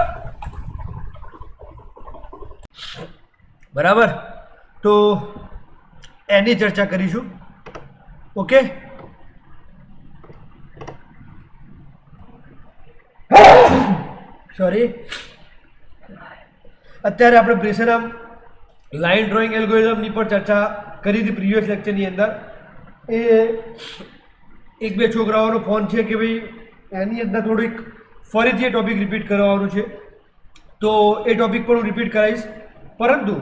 બરાબર, તો એની ચર્ચા કરીશું. Okay, sorry. અત્યારે આપણે પ્રેસેનમ લાઇન ડ્રોઈંગ એલ્ગોરિધમની પણ ચર્ચા કરી હતી પ્રીવિયસ લેક્ચરની અંદર. એ એક બે છોકરાઓનો ફોન છે કે ભાઈ એની અંદર થોડીક ફરીથી એ ટોપિક રિપીટ કરવાનું છે, તો એ ટોપિક પણ હું રિપીટ કરાવીશ. પરંતુ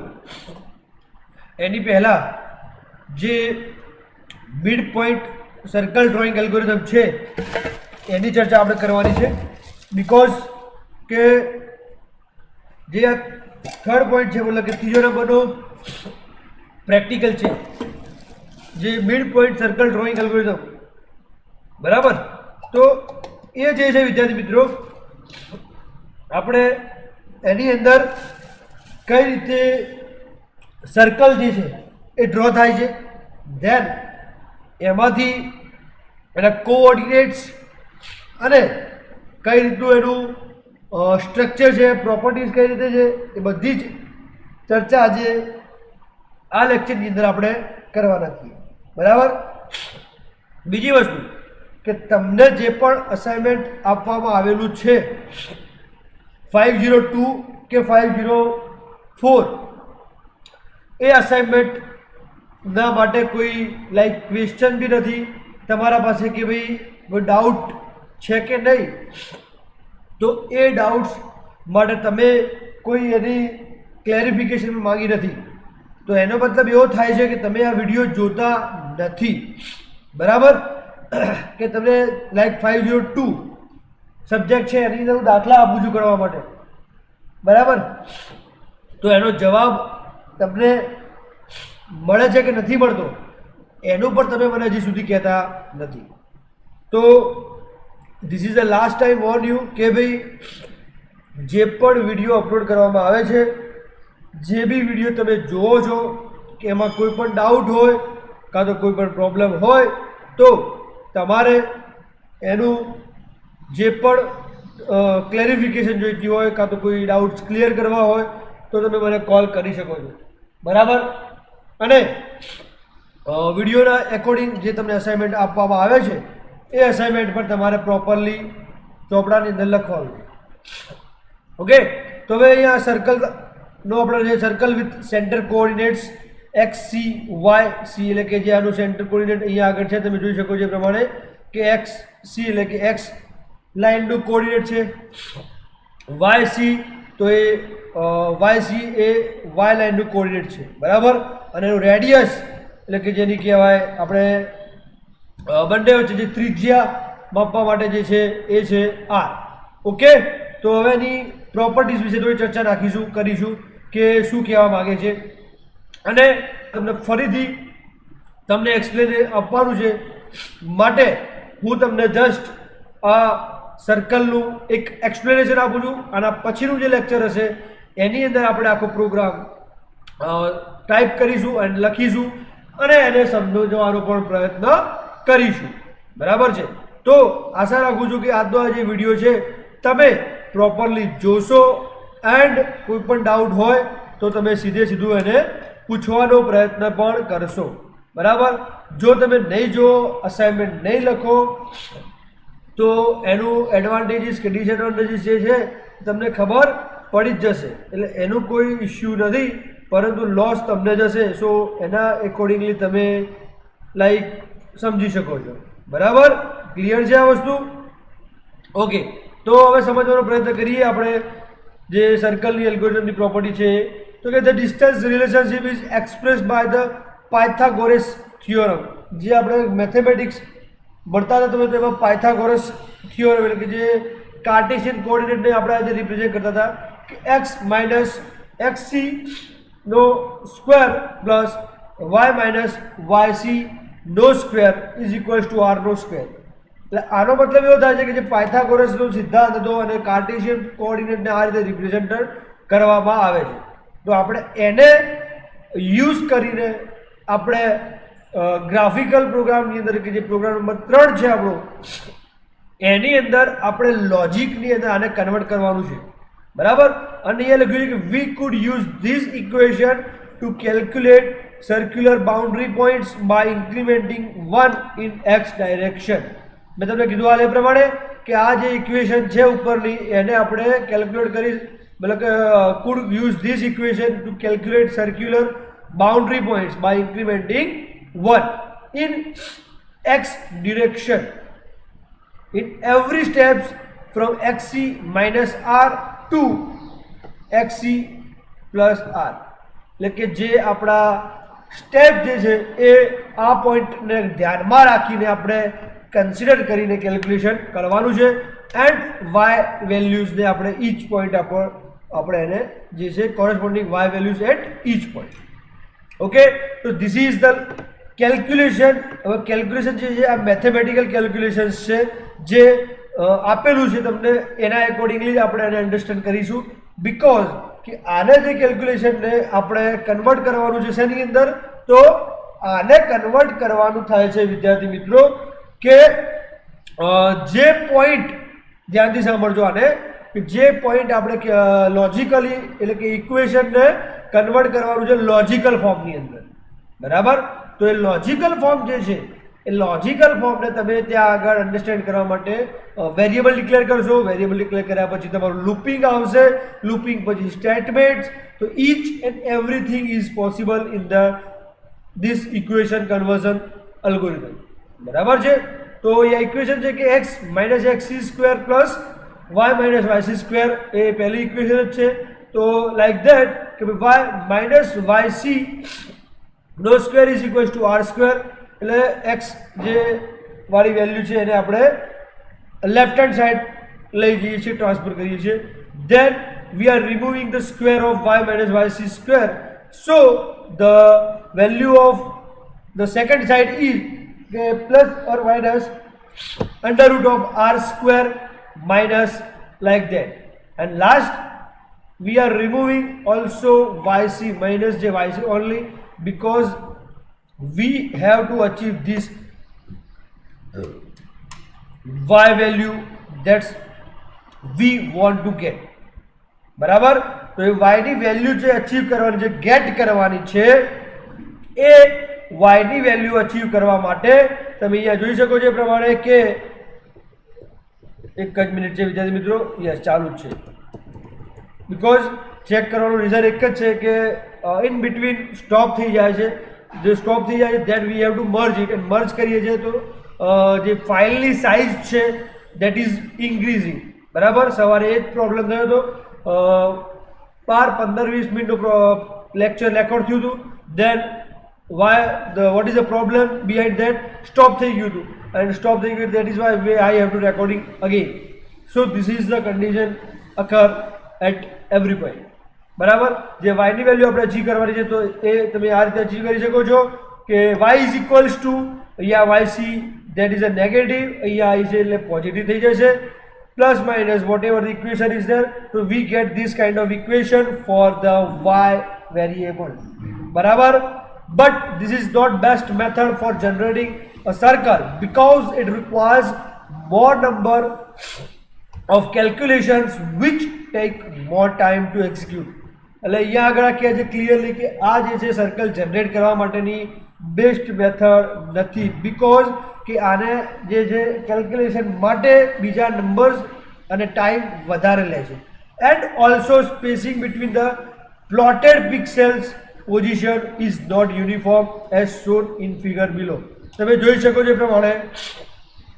એની પહેલાં જે mid point circle drawing algorithm છે એની ચર્ચા આપણે કરવાની છે. બિકોઝ કે જે આ થર્ડ પોઈન્ટ છે મતલબ કે ત્રીજો નંબરનો પ્રેક્ટિકલ છે જે mid point circle drawing algorithm. બરાબર, તો એ જે છે વિદ્યાર્થી મિત્રો આપણે એની અંદર કઈ રીતે સર્કલ જે છે એ ડ્રો થાય છે, ધેન એમાંથી એના કોઓર્ડિનેટ્સ અને કઈ રીતનું એનું સ્ટ્રક્ચર છે, પ્રોપર્ટીઝ કઈ રીતે છે, એ બધી જ ચર્ચા આજે આ લેક્ચરની અંદર આપણે કરવાના છીએ. બરાબર. બીજી વસ્તુ કે તમને જે પણ અસાઇનમેન્ટ આપવામાં આવેલું છે 502 કે 504 એ અસાઇનમેન્ટના માટે કોઈ લાઈક ક્વેશ્ચન બી નથી તમારા પાસે કે ભાઈ કોઈ ડાઉટ છે કે નહીં, તો એ ડાઉટ્સ માટે તમે કોઈ એની ક્લેરિફિકેશન માંગી નથી, તો એનો મતલબ એવો થાય છે કે તમે આ વિડીયો જોતા નથી. બરાબર. કે તમને લાઈક 502 સબ્જેક્ટ છે એની અંદર હું દાખલા આપું છું કરવા માટે. બરાબર. તો એનો જવાબ તમને મળે છે કે નથી મળતો એનું પણ તમે મને હજી સુધી કહેતા નથી. તો this is the last time Warne you કે ભાઈ જે પણ વિડીયો અપલોડ કરવામાં આવે છે, જે બી વિડીયો તમે જુઓ છો કે એમાં કોઈ પણ ડાઉટ હોય કાં તો કોઈ પણ પ્રોબ્લેમ હોય તો તમારે એનું જે પણ ક્લેરિફિકેશન જોઈતી હોય કાં તો કોઈ ડાઉટ્સ ક્લિયર કરવા હોય તો તમે મને કોલ કરી શકો છો. બરાબર. અને વિડીયોના એકોર્ડિંગ જે તમને અસાઇનમેન્ટ આપવામાં આવે છે એ અસાઇનમેન્ટ પર તમારે પ્રોપરલી ચોપડાની અંદર લખવાનું. ઓકે. તો હવે અહીંયા સર્કલનો આપણે જે circle with centre coordinates XC YC એટલે કે જે આનું સેન્ટર કોઓર્ડિનેટ અહીંયા આગળ છે તમે જોઈ શકો છો એ પ્રમાણે કે XC એટલે કે X લાઇનનું કોઓર્ડિનેટ છે, YC તો એ YC એ Y લાઇનનું કોઓર્ડિનેટ છે. બરાબર. અને એનું રેડિયસ એટલે કે જેની કહેવાય આપણે બંને વચ્ચે જે ત્રિજ્યા માપવા માટે જે છે એ છે R. ઓકે. તો હવે એની પ્રોપર્ટીઝ વિશે થોડી ચર્ચા કરીશું કે શું કહેવા માગે છે, અને તમને ફરીથી તમને એક્સપ્લેન આપવાનું છે માટે હું તમને જસ્ટ આ સર્કલનું એક એક્સપ્લેનેશન આપું છું. આના પછીનું જે લેક્ચર હશે એની અંદર આપણે આખો પ્રોગ્રામ ટાઈપ કરીશું અને લખીશું અને એને સમજવાનો પણ પ્રયત્ન કરીશું. બરાબર છે. તો આશા રાખું છું કે આજનો આ જે વિડીયો છે તમે પ્રોપરલી જોશો એન્ડ કોઈ પણ ડાઉટ હોય તો તમે સીધું એને પૂછવાનો પ્રયત્ન પણ કરશો. બરાબર. જો તમે નહીં જુઓ, અસાઇનમેન્ટ નહીં લખો તો એનું એડવાન્ટેજીસ કે ડિસએડવાન્ટેજીસ જે છે તમને ખબર પડી જ જશે. એટલે એનું કોઈ ઇસ્યુ નથી, પરંતુ લોસ તમને જશે. સો એના એકોર્ડિંગલી તમે લાઈક સમજી શકો છો. બરાબર. ક્લિયર છે આ વસ્તુ? ઓકે. તો હવે સમજવાનો પ્રયત્ન કરીએ આપણે જે સર્કલની એલ્ગોરિધમની પ્રોપર્ટી છે. તો કે the distance relationship is expressed by the Pythagoras theorem. જે આપણે મેથેમેટિક્સ ભણતા હતા તમે તેમાં પાયથાગોરસ થિયોરમ એટલે કે જે કાર્ટેશિયન કોઓર્ડિનેટને આપણે આજે રિપ્રેઝેન્ટ કરતા હતા કે x માઇનસ XC નો square plus y minus YC નો square is equals to R નો સ્ક્વેર. એટલે આનો મતલબ એવો થાય છે કે જે પાયથાગોરસનો સિદ્ધાંત હતો અને કાર્ટેશિયન કોઓર્ડિનેટને આ રીતે રિપ્રેઝેન્ટ કરવામાં આવે છે. તો આપણે એને યુઝ કરીને આપણે ગ્રાફિકલ પ્રોગ્રામની અંદર કે જે પ્રોગ્રામ નંબર 3 છે આપણો એની અંદર આપણે લોજિકની અંદર આને કન્વર્ટ કરવાનું છે. બરાબર. અને એ લખ્યું છે કે we could use this equation to calculate circular boundary points by incrementing 1 in x direction. મેં તમને કીધું હાલ એ પ્રમાણે કે આ જે ઇક્વેશન છે ઉપરની એને આપણે કેલ્ક્યુલેટ કરી મતલબ કે could use this equation to calculate circular boundary points by incrementing 1 in x direction in every steps from xc minus r to xc plus r. એટલે કે જે આપણા સ્ટેપ જે છે એ આ પોઈન્ટને ધ્યાનમાં રાખીને આપણે કન્સિડર કરીને કેલ્ક્યુલેશન કરવાનું છે એન્ડ વાય વેલ્યુઝને આપણે ઈચ પોઈન્ટ આપણે એને જે છે corresponding y values at each point. Okay. તો ધીસ ઇઝ ધ કેલ્ક્યુલેશન. હવે કેલ્ક્યુલેશન જે છે આ મેથેમેટિકલ કેલ્ક્યુલેશન્સ છે જે આપેલું છે તમને એના એકોર્ડિંગલી આપણે એને અન્ડરસ્ટેન્ડ કરીશું. બીકોઝ કે આને જે કેલ્ક્યુલેશનને આપણે કન્વર્ટ કરવાનું છે શેની અંદર, તો આને કન્વર્ટ કરવાનું થાય છે વિદ્યાર્થી મિત્રો કે જે પોઈન્ટ ધ્યાનથી સાંભળજો આને કે જે પોઈન્ટ આપણે લોજિકલી એટલે કે ઇક્વેશનને કન્વર્ટ કરવાનું છે લોજિકલ ફોર્મની અંદર, બરાબર. તો એ લોજિકલ ફોર્મ જે છે એ લોજિકલ ફોર્મને તમે ત્યાં આગળ અન્ડરસ્ટેન્ડ કરવા માટે વેરિયેબલ ડિક્લેર કરશો. વેરિયેબલ ડિક્લેર કર્યા પછી તમારું લૂપિંગ આવશે, લૂપિંગ પછી સ્ટેટમેન્ટ્સ. તો each and everything is possible in this equation conversion algorithm, બરાબર છે. તો એ ઇક્વેશન છે કે x minus x c square plus y minus y c square એ પહેલી ઇક્વેશન જ છે. તો લાઈક ધેટ કે વાય માઇનસ વાયસી નો square is equals to r square. એટલે એક્સ જે વાળી વેલ્યુ છે એને આપણે લેફ્ટ હેન્ડ સાઈડ લઈ જઈએ છીએ, ટ્રાન્સફર કરીએ છીએ. Then we are removing the square of y minus y c square. So the value of the second side is plus or minus under root of r square minus like that. And last we are removing also yc minus j yc only because we have to achieve this y value that's we want to get, બરાબર. તો એ y ની value જે achieve કરવાની છે, gate કરવાની છે, એ y ની value achieve કરવા માટે તમે અહીંયા જોઈ શકો છો એ પ્રમાણે કે એક જ મિનિટ છે વિદ્યાર્થી મિત્રો, યસ ચાલુ જ છે. બિકોઝ ચેક કરવાનું રીઝન એક જ છે કે ઇન બિટવીન સ્ટોપ થઈ જાય છે. જે સ્ટોપ થઈ જાય છે that we have to merge it, and merge કરીએ છીએ તો જે ફાઇલની સાઇઝ છે દેટ ઇઝ ઇન્ક્રીઝિંગ, બરાબર. સવારે એ જ પ્રોબ્લેમ થયો હતો. 15-20 મિનિટનું લેક્ચર રેકોર્ડ થયું હતું. દેન what is the problem behind that? Stop થઈ ગયું હતું, and stop થઈ ગયું, that is why I have to recording again. So this is the condition occur at every point, બરાબર. જે y ની વેલ્યુ આપણે અચીવ કરવાની છે તો એ તમે આ રીતે અચીવ કરી શકો છો કે y ઇઝ ઇક્વલ્સ ટુ અહીંયા yc that is a negative, અહીંયા i છે એટલે પોઝિટિવ થઈ જશે, plus minus whatever the equation is there. તો we get this kind of equation for the y variable, બરાબર. But this is not best method for generating a circle because it requires more number of calculations which take more time to execute. એટલે અહીંયા આગળ કહે છે clearly કે આ જે છે સર્કલ જનરેટ કરવા માટેની બેસ્ટ મેથડ નથી, બીકોઝ કે આને જે છે કેલ્ક્યુલેશન માટે બીજા નંબર્સ અને ટાઈમ વધારે લે છે. And also spacing between the plotted pixels position is not uniform as shown in figure below. તમે જોઈ શકો છો એ પ્રમાણે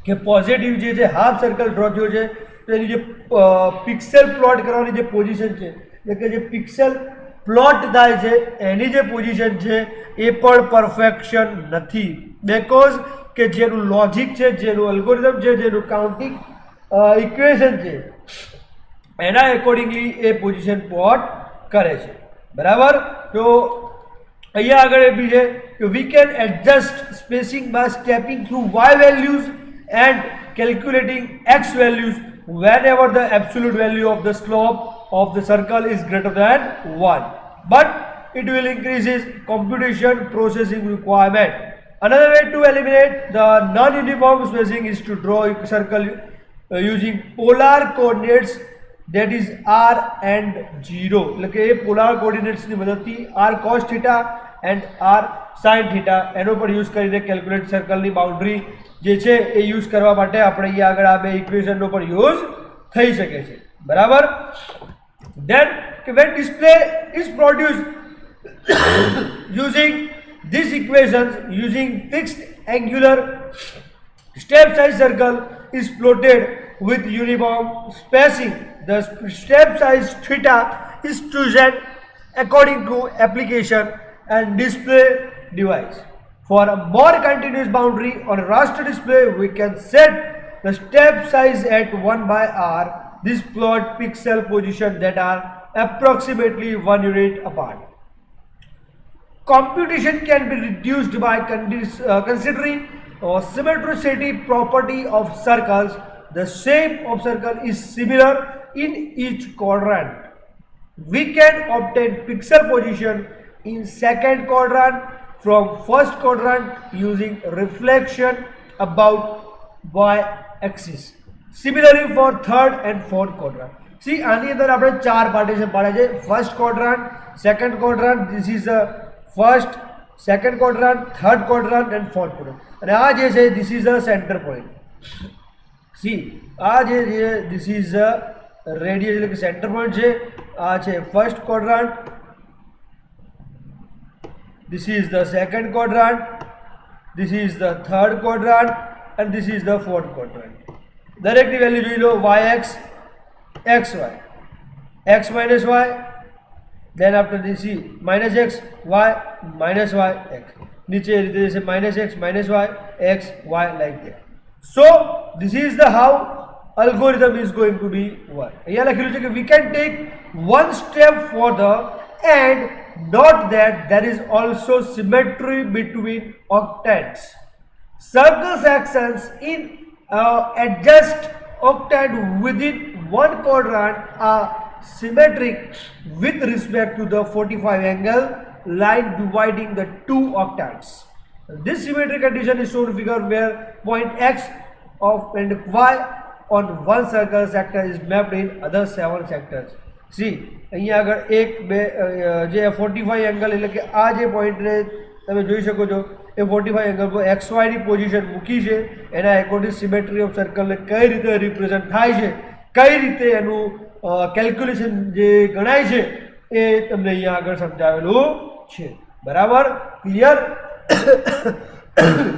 કે પોઝિટિવ જે છે હાફ સર્કલ ડ્રો થયો છે તો એની જે પિક્સેલ પ્લોટ કરવાની જે પોઝિશન છે એટલે કે જે પિક્સેલ પ્લોટ થાય છે એની જે પોઝિશન છે એ પણ પરફેક્શન નથી, બીકોઝ કે જેનું લોજિક છે, જેનું અલ્ગોરિધમ છે, જેનું કાઉન્ટિંગ ઇક્વેશન છે એના એકોર્ડિંગલી એ પોઝિશન પ્લોટ કરે છે, બરાબર. તો અહીંયા આગળ એ બી છે કે we can adjust spacing by stepping through y values and calculating x values whenever the absolute value of the slope of the circle is greater than 1, but it will increase its computation processing requirement. Another way to eliminate the non-uniform spacing is to draw a circle using polar coordinates, that is r and 0. એટલે કે એ polar કોઓર્ડિનેટ્સની મદદથી r cos theta and r sin theta એનો પણ use કરીને calculate સર્કલની boundary જે છે એ use કરવા માટે આપણે અહીંયા આગળ આ બે ઇક્વેશનનો પણ યુઝ થઈ શકે છે, બરાબર. Then when display is produced using these equations using fixed angular step size circle is plotted with uniform spacing. The step size theta is chosen according to application and display device. For a more continuous boundary on a raster display, we can set the step size at 1 by r. This plot pixel position that are approximately 1 unit apart. Computation can be reduced by considering a symmetricity property of circles. The shape of circle is similar in each quadrant. We can obtain pixel position in second quadrant from first quadrant using reflection about y axis. Similarly for third and fourth quadrant. See, આની અંદર આપણે ચાર partition પાડ્યા છે. First quadrant, second quadrant, this is first, second quadrant, third quadrant and fourth quadrant. અને આ જે છે this is a centre point. C આ જે ધીસ ઇઝ અ રેડિયસ એટલે કે સેન્ટર પોઈન્ટ છે. આ છે first quadrant, this is the second quadrant, this is the third quadrant and this is the fourth quadrant. દરેકની વેલ્યુ જોઈ લો. yx, xy, x minus y, then after this is minus x, y, minus y, x. નીચે એ રીતે જશે minus x, minus y, x, y like that. So this is the how algorithm is going to be work. અહીંયા લખેલું છે કે we can take one step further and note that there is also symmetry between octants. Circle sections in adjust octant within one quadrant are symmetric with respect to the 45 angle line dividing the two octants. This symmetry condition is shown in figure where point x of and y on one circle sector is mapped in other 7 sectors. C અહીંયા આગળ એક બે જે 45 angle એટલે કે આ જે પોઈન્ટને તમે જોઈ શકો છો એ 45 એંગલ પર એક્સ વાયની પોઝિશન મૂકી છે. એના એકોર્ડિંગ સિમેટ્રી ઓફ સર્કલને કઈ રીતે રિપ્રેઝન્ટ થાય છે, કઈ રીતે એનું કેલ્ક્યુલેશન જે ગણાય છે એ તમને અહીંયા આગળ સમજાવેલું છે. બરાબર? Clear?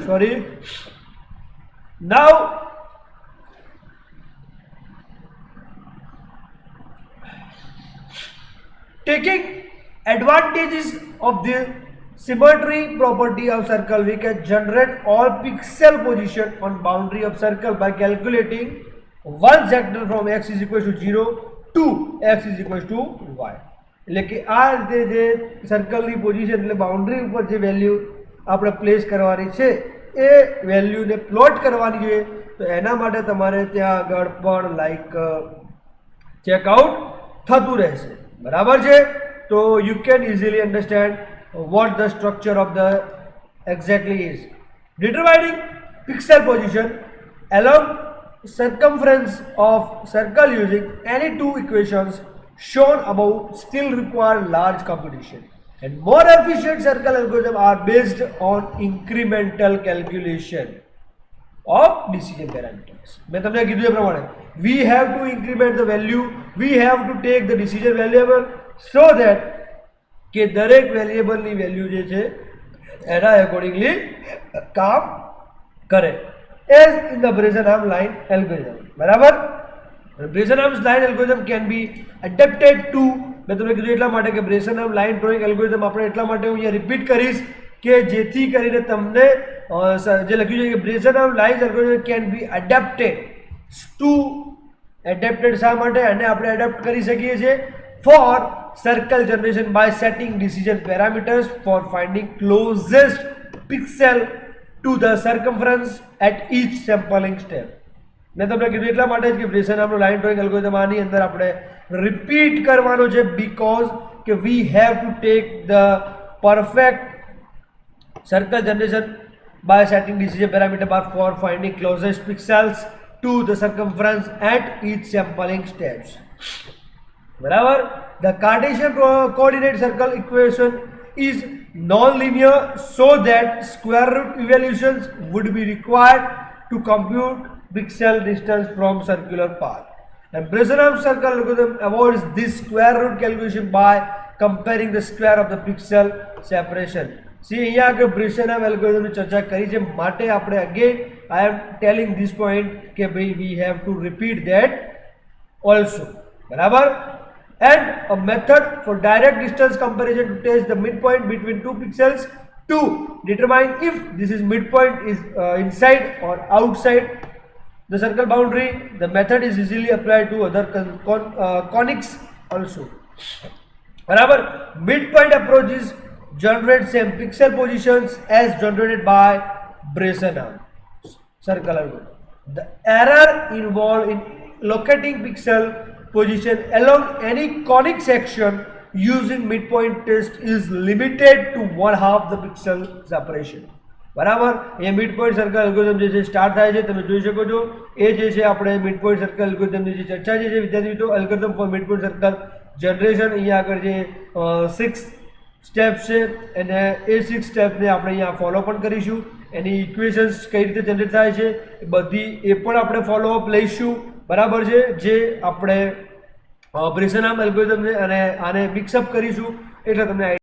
Sorry. Now taking advantages of the symmetry property of circle, we can generate all pixel position on boundary of circle by calculating one sector from x is equal to 0 to x is equal to y. એટલે કે આ રીતે જે સર્કલની position એટલે boundary ઉપર જે value આપણે place કરવાની છે એ વેલ્યુને પ્લોટ કરવાની જોઈએ. તો એના માટે તમારે ત્યાં આગળ પણ લાઈક ચેકઆઉટ થતું રહેશે. બરાબર છે? તો you can easily understand what the structure of the exactly is. Determining pixel position along circumference of circle using any two equations shown above still require large computation, and more efficient circle algorithms are based on incremental calculation of decision parameters. મેં તમને કીધું એ પ્રમાણે we have to increment the value, we have to take the decision variable so that કે દરેક વેરિયેબલની value જે છે એના એકોર્ડિંગલી કામ કરે. as in the Bresenham line algorithm. બરાબર? Bresenham's line algorithm can be adapted to, મેં તમને કીધું એટલા માટે કે Bresenham line drawing algorithm આપણે એટલા માટે હું અહીંયા રિપીટ કરીશ કે જેથી કરીને તમને જે લખ્યું છે કે Bresenham line algorithm can be adapted to, adapted શા માટે અને આપણે એડપ્ટ કરી શકીએ છીએ for circle generation by setting decision parameters for finding closest pixel to the circumference at each sampling step. મેં તમને કીધું એટલા માટે જ કે બ્રેસનહામનો લાઇન ડ્રોઈંગ એલ્ગોરિધમ આની અંદર આપણે રિપીટ કરવાનો છે બીકોઝ કે we have to take the perfect circle generation by setting decision parameter bar for finding closest pixels to the circumference at each sampling steps. बराबर? The Cartesian coordinate circle equation is non-linear, so that square root evaluations would be required to compute pixel distance from circular path. And Bresenham's circle algorithm avoids this square root calculation by comparing the square of the pixel separation. See, here we Bresenham algorithm ચર્ચા કરી છે માટે આપણે again I am telling this point કે ભાઈ we have to repeat that also. બરાબર? And a method for direct distance comparison to test the midpoint between two pixels to determine if this is midpoint is inside or outside the circle boundary. The method is easily applied to other conics also. बराबर? Midpoint approaches generate same pixel positions as generated by Bresenham circle algorithm. The error involved in locating pixel position along any conic section using midpoint test is limited to 1/2 the pixel separation. બરાબર. અહીંયા mid point circle algorithm જે છે start થાય છે, તમે જોઈ શકો છો. એ જે છે આપણે મિડ પોઈન્ટ સર્કલ એલ્ગોરિધમની જે ચર્ચા છે વિદ્યાર્થી મિત્રો, algorithm for mid point circle generation. અહીંયા આગળ જે 6 સ્ટેપ્સ છે અને એ 6 સ્ટેપને આપણે અહીંયા ફોલો પણ કરીશું. એની ઇક્વેશન્સ કઈ રીતે જનરેટ થાય છે એ બધી એ પણ આપણે ફોલોઅપ લઈશું. બરાબર છે. જે આપણે બ્રેસેનહામ એલ્ગોરિધમને અને આને મિક્સઅપ કરીશું એટલે તમને